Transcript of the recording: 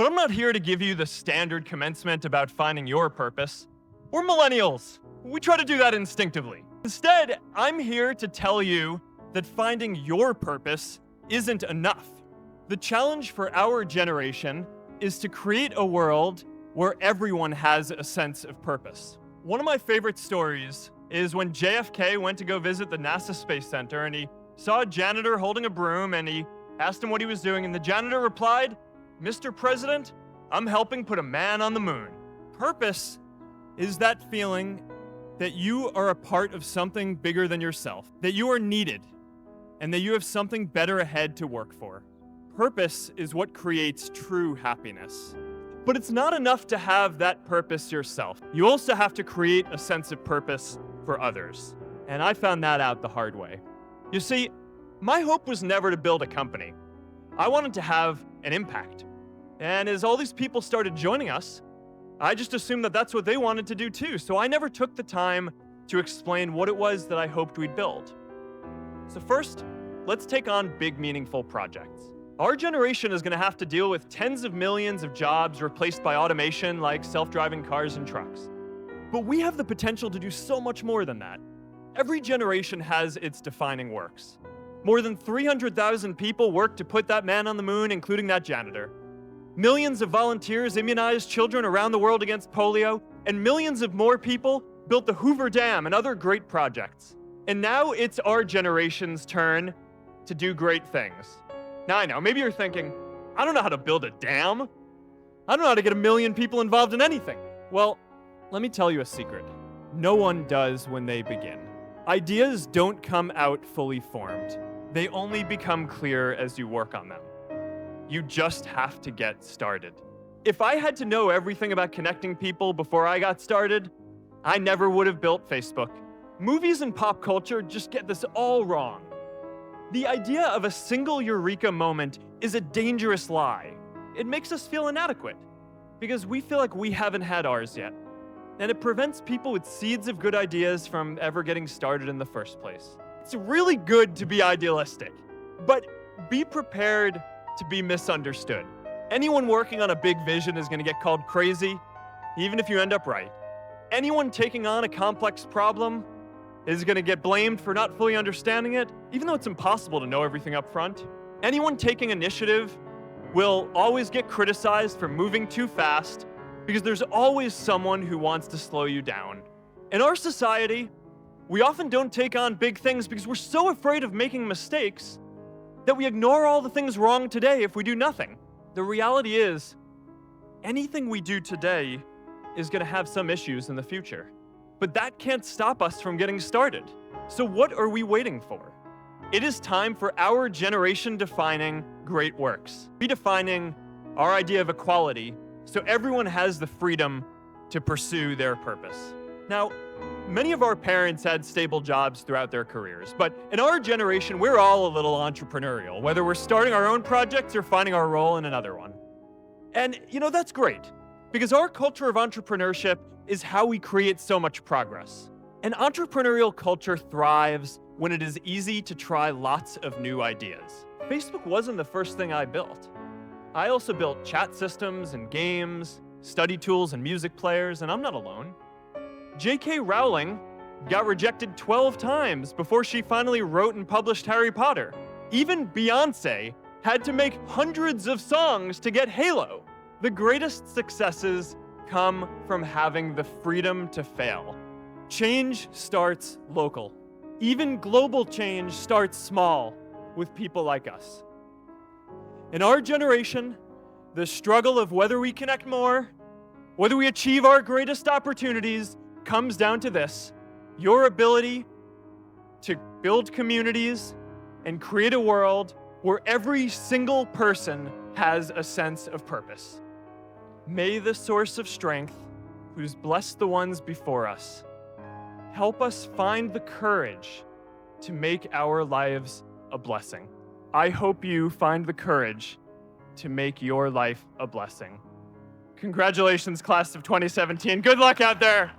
But I'm not here to give you the standard commencement about finding your purpose. We're millennials. We try to do that instinctively. Instead, I'm here to tell you that finding your purpose isn't enough. The challenge for our generation is to create a world where everyone has a sense of purpose. One of my favorite stories is when JFK went to go visit the NASA Space Center, and he saw a janitor holding a broom, and he asked him what he was doing, and the janitor replied, "Mr. President, I'm helping put a man on the moon." Purpose is that feeling that you are a part of something bigger than yourself, that you are needed, and that you have something better ahead to work for. Purpose is what creates true happiness. But it's not enough to have that purpose yourself. You also have to create a sense of purpose for others. And I found that out the hard way. You see, my hope was never to build a company. I wanted to have an impact. And as all these people started joining us, I just assumed that that's what they wanted to do too. So I never took the time to explain what it was that I hoped we'd build. So first, let's take on big, meaningful projects. Our generation is going to have to deal with tens of millions of jobs replaced by automation like self-driving cars and trucks. But we have the potential to do so much more than that. Every generation has its defining works. More than 300,000 people worked to put that man on the moon, including that janitor. Millions of volunteers immunized children around the world against polio, and millions of more people built the Hoover Dam and other great projects. And now it's our generation's turn to do great things. Now I know, maybe you're thinking, I don't know how to build a dam. I don't know how to get 1 million people involved in anything. Well, let me tell you a secret. No one does when they begin. Ideas don't come out fully formed. They only become clear as you work on them. You just have to get started. If I had to know everything about connecting people before I got started, I never would have built Facebook. Movies and pop culture just get this all wrong. The idea of a single eureka moment is a dangerous lie. It makes us feel inadequate because we feel like we haven't had ours yet. And it prevents people with seeds of good ideas from ever getting started in the first place. It's really good to be idealistic, but be prepared to be misunderstood. Anyone working on a big vision is going to get called crazy, even if you end up right. Anyone taking on a complex problem is going to get blamed for not fully understanding it, even though it's impossible to know everything up front. Anyone taking initiative will always get criticized for moving too fast because there's always someone who wants to slow you down. In our society, we often don't take on big things because we're so afraid of making mistakes that we ignore all the things wrong today if we do nothing. The reality is, anything we do today is going to have some issues in the future. But that can't stop us from getting started. So what are we waiting for? It is time for our generation defining great works, redefining our idea of equality so everyone has the freedom to pursue their purpose. Now, many of our parents had stable jobs throughout their careers, but in our generation, we're all a little entrepreneurial, whether we're starting our own projects or finding our role in another one. And, that's great, because our culture of entrepreneurship is how we create so much progress. An entrepreneurial culture thrives when it is easy to try lots of new ideas. Facebook wasn't the first thing I built. I also built chat systems and games, study tools and music players, and I'm not alone. J.K. Rowling got rejected 12 times before she finally wrote and published Harry Potter. Even Beyoncé had to make hundreds of songs to get Halo. The greatest successes come from having the freedom to fail. Change starts local. Even global change starts small with people like us. In our generation, the struggle of whether we connect more, whether we achieve our greatest opportunities, comes down to this: your ability to build communities and create a world where every single person has a sense of purpose. May the source of strength, who's blessed the ones before us, help us find the courage to make our lives a blessing. I hope you find the courage to make your life a blessing. Congratulations, class of 2017. Good luck out there.